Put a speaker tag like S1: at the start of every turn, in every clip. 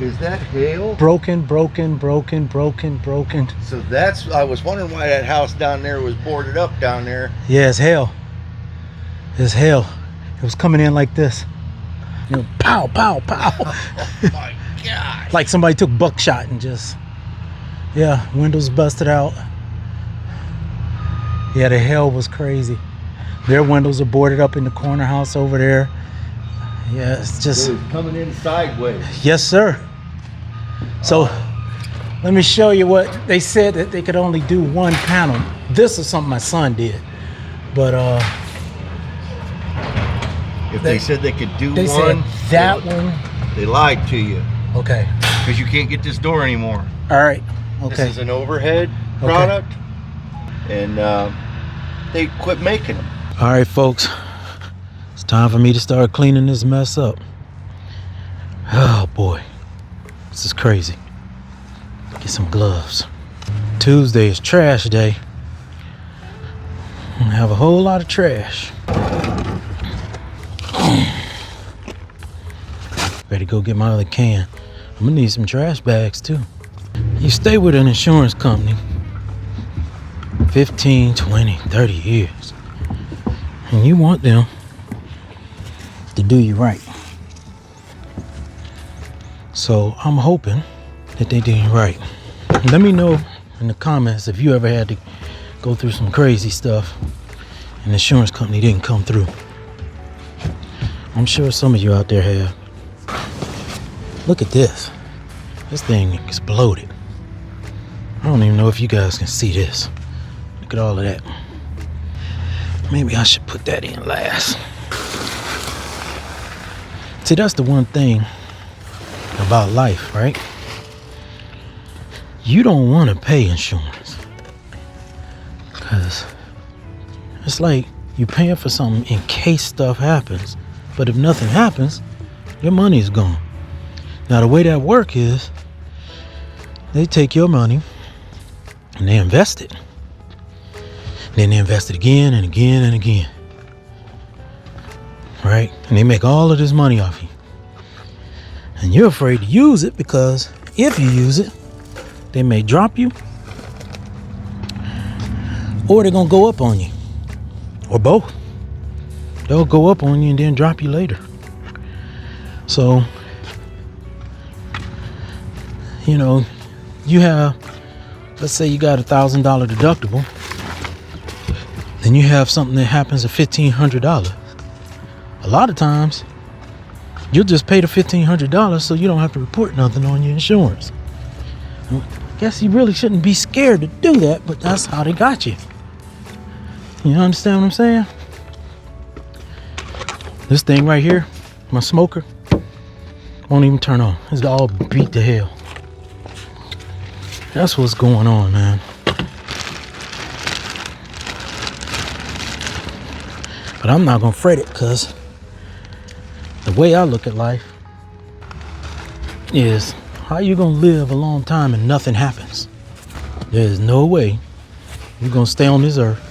S1: Is that hail?
S2: Broken. So
S1: I was wondering why that house down there was boarded up down there.
S2: Yeah, it's hail. It's hail. It was coming in like this. You know, pow, pow, pow.
S1: Oh my God.
S2: Like somebody took buckshot and just, yeah, windows busted out. Yeah, the hail was crazy. Their windows are boarded up in the corner house over there. Yeah, it's just...
S1: It was coming in sideways.
S2: Yes, sir. So, let me show you what they said, that they could only do one panel. This is something my son did. But,
S1: if they said they could do
S2: they
S1: one,
S2: said that one.
S1: They lied to you.
S2: Okay.
S1: Because you can't get this door anymore.
S2: All right. Okay.
S1: This is an overhead product. And they quit making them.
S2: All right, folks. It's time for me to start cleaning this mess up. Oh, boy. This is crazy. Get some gloves. Tuesday is trash day. I have a whole lot of trash. Ready to go get my other can. I'm gonna need some trash bags too. You stay with an insurance company 15, 20, 30 years. And you want them to do you right. So I'm hoping that they do you right. Let me know in the comments if you ever had to go through some crazy stuff and the insurance company didn't come through. I'm sure some of you out there have. Look at this. This thing exploded. I don't even know if you guys can see this. Look at all of that. Maybe I should put that in last. See, that's the one thing about life, right? You don't want to pay insurance. Because it's like you're paying for something in case stuff happens. But if nothing happens, your money is gone. Now, the way that work is, they take your money and they invest it. Then they invest it again and again and again. Right? And they make all of this money off you. And you're afraid to use it because if you use it, they may drop you or they're going to go up on you. Or both. They'll go up on you and then drop you later. So, you know, you have, let's say you got $1,000 deductible. Then you have something that happens at $1,500. A lot of times, you'll just pay the $1,500 so you don't have to report nothing on your insurance. I guess you really shouldn't be scared to do that, but that's how they got you. You understand what I'm saying? This thing right here, my smoker, won't even turn on. It's all beat to hell. That's what's going on, man. But I'm not gonna fret it, because the way I look at life is, how you gonna live a long time and nothing happens? There's no way you're gonna stay on this earth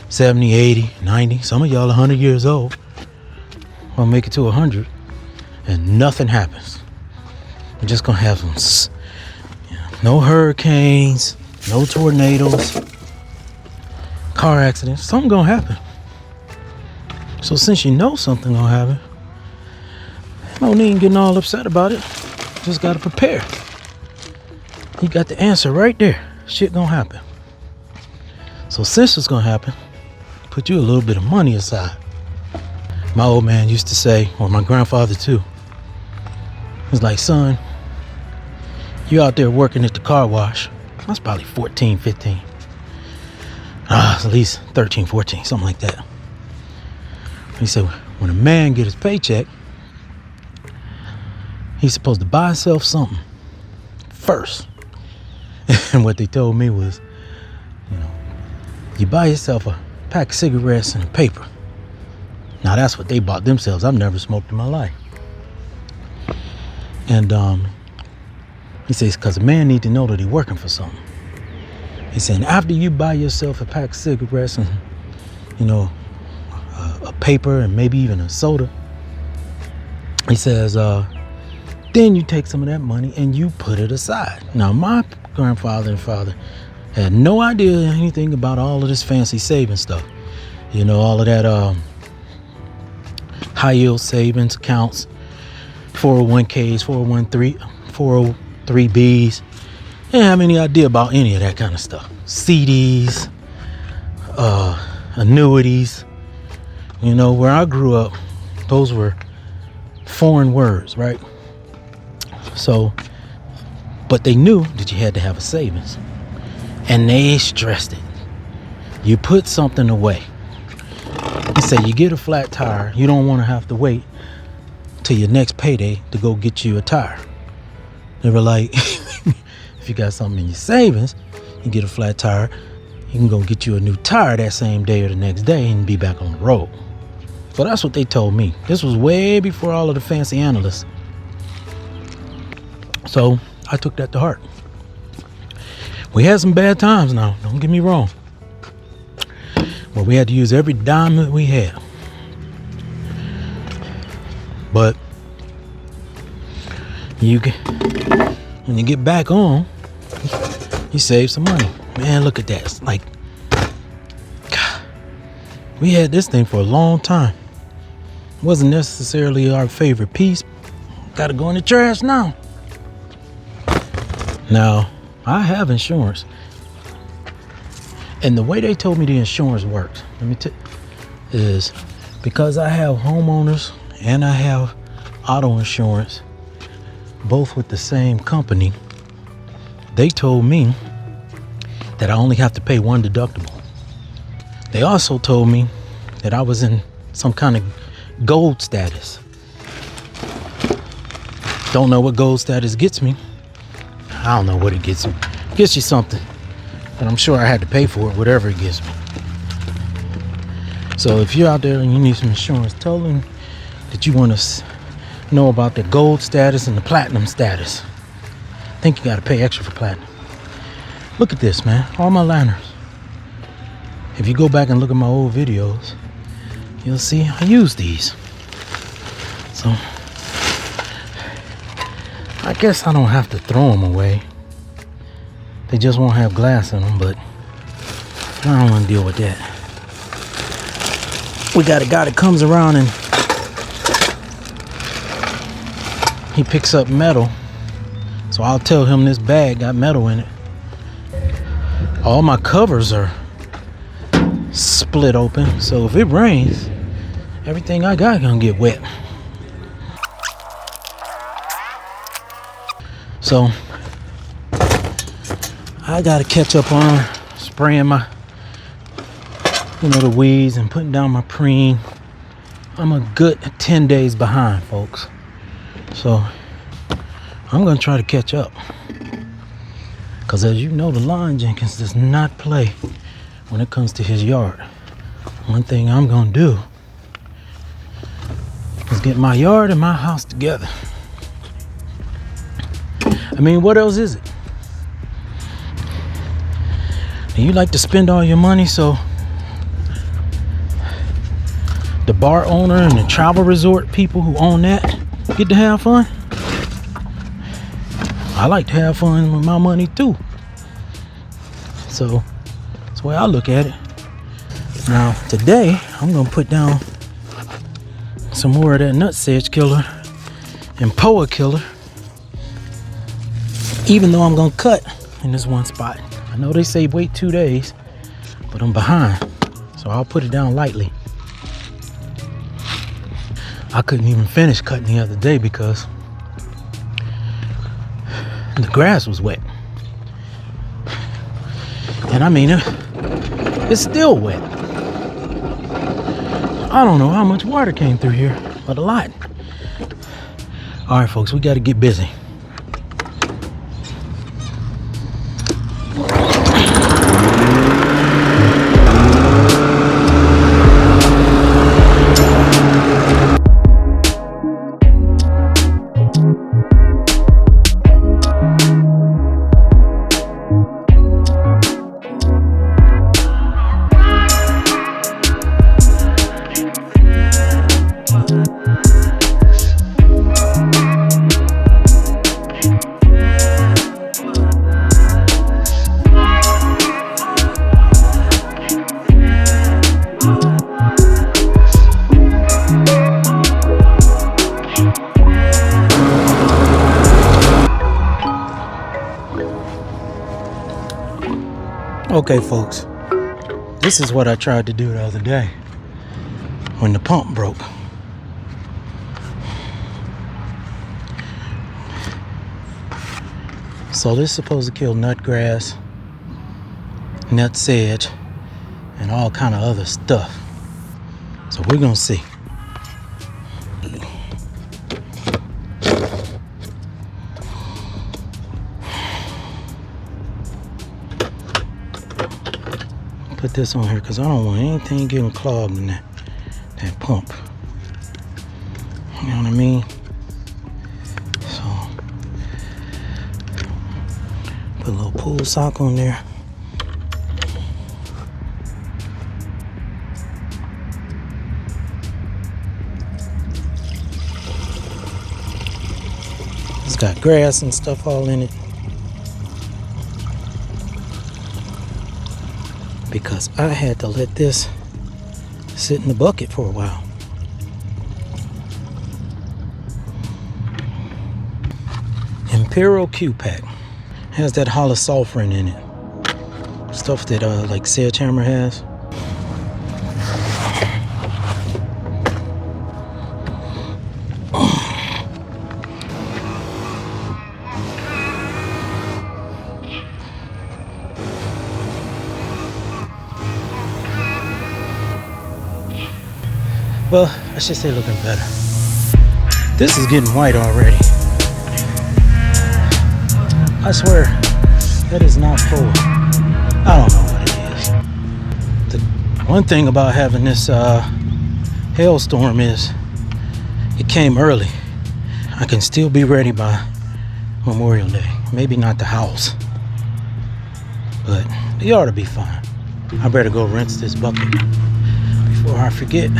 S2: 70, 80, 90, some of y'all 100 years old, gonna make it to 100 and nothing happens. We're just gonna have some, no hurricanes, no tornadoes, car accidents. Something gonna happen. So since you know something gonna happen, no need in getting all upset about it. Just gotta prepare. You got the answer right there. Shit gonna happen. So since it's gonna happen, put you a little bit of money aside. My old man used to say, or my grandfather too, he's like, son, you out there working at the car wash. I was probably 14, 15. At least 13, 14, something like that. He said, when a man gets his paycheck, he's supposed to buy himself something first. And what they told me was, you buy yourself a pack of cigarettes and a paper. Now that's what they bought themselves. I've never smoked in my life. And he says, because a man needs to know that he's working for something. He said, after you buy yourself a pack of cigarettes and, a paper and maybe even a soda, he says, Then you take some of that money and you put it aside. Now, my grandfather and father had no idea anything about all of this fancy saving stuff. You know, all of that high yield savings accounts, 401ks, 403bs. They didn't have any idea about any of that kind of stuff. CDs, annuities. You know, where I grew up, those were foreign words, right? So, but they knew that you had to have a savings, and they stressed it. You put something away. They say you get a flat tire, you don't want to have to wait till your next payday to go get you a tire. They were like, if you got something in your savings, you get a flat tire, you can go get you a new tire that same day or the next day and be back on the road. So that's what they told me. This was way before all of the fancy analysts. So I took that to heart. We had some bad times now, don't get me wrong. But we had to use every dime that we had. But when you get back on, you save some money. Man, look at that. It's like, God, we had this thing for a long time. It wasn't necessarily our favorite piece. Gotta go in the trash now. Now, I have insurance. And the way they told me the insurance works, is because I have homeowners and I have auto insurance, both with the same company. They told me that I only have to pay one deductible. They also told me that I was in some kind of gold status. Don't know what gold status gets me. I don't know what it gets me. It gets you something. But I'm sure I had to pay for it, whatever it gives me. So if you're out there and you need some insurance, tell them that you want to know about the gold status and the platinum status. I think you got to pay extra for platinum. Look at this, man. All my liners. If you go back and look at my old videos, you'll see I use these. So I guess I don't have to throw them away. They just won't have glass in them, but I don't want to deal with that. We got a guy that comes around and he picks up metal. So I'll tell him this bag got metal in it. All my covers are split open. So if it rains, everything I got gonna get wet. So I gotta catch up on spraying my, the weeds and putting down my preen. I'm a good 10 days behind, folks. So I'm gonna try to catch up. Cause as you know, the lawn Jenkins does not play when it comes to his yard. One thing I'm gonna do is get my yard and my house together. I mean, what else is it? And you like to spend all your money, so the bar owner and the travel resort people who own that get to have fun. I like to have fun with my money too. So that's the way I look at it. Now today I'm gonna put down some more of that nutsedge killer and poa killer. Even though I'm gonna cut in this one spot. I know they say wait 2 days, but I'm behind. So I'll put it down lightly. I couldn't even finish cutting the other day because the grass was wet. And I mean, it's still wet. I don't know how much water came through here, but a lot. All right, folks, we got to get busy. Okay, folks, this is what I tried to do the other day when the pump broke. So this is supposed to kill nutgrass, nut sedge, and all kind of other stuff. So we're gonna see. Put this on here because I don't want anything getting clogged in that pump. You know what I mean? So put a little pool sock on there. It's got grass and stuff all in it. Because I had to let this sit in the bucket for a while. Imperial Q-Pack has that holosulfurin in it. Stuff that like Sledgehammer has. Well, I should say looking better. This is getting white already. I swear, that is not full. I don't know what it is. The one thing about having this hailstorm is it came early. I can still be ready by Memorial Day. Maybe not the house, but it ought to be fine. I better go rinse this bucket before I forget.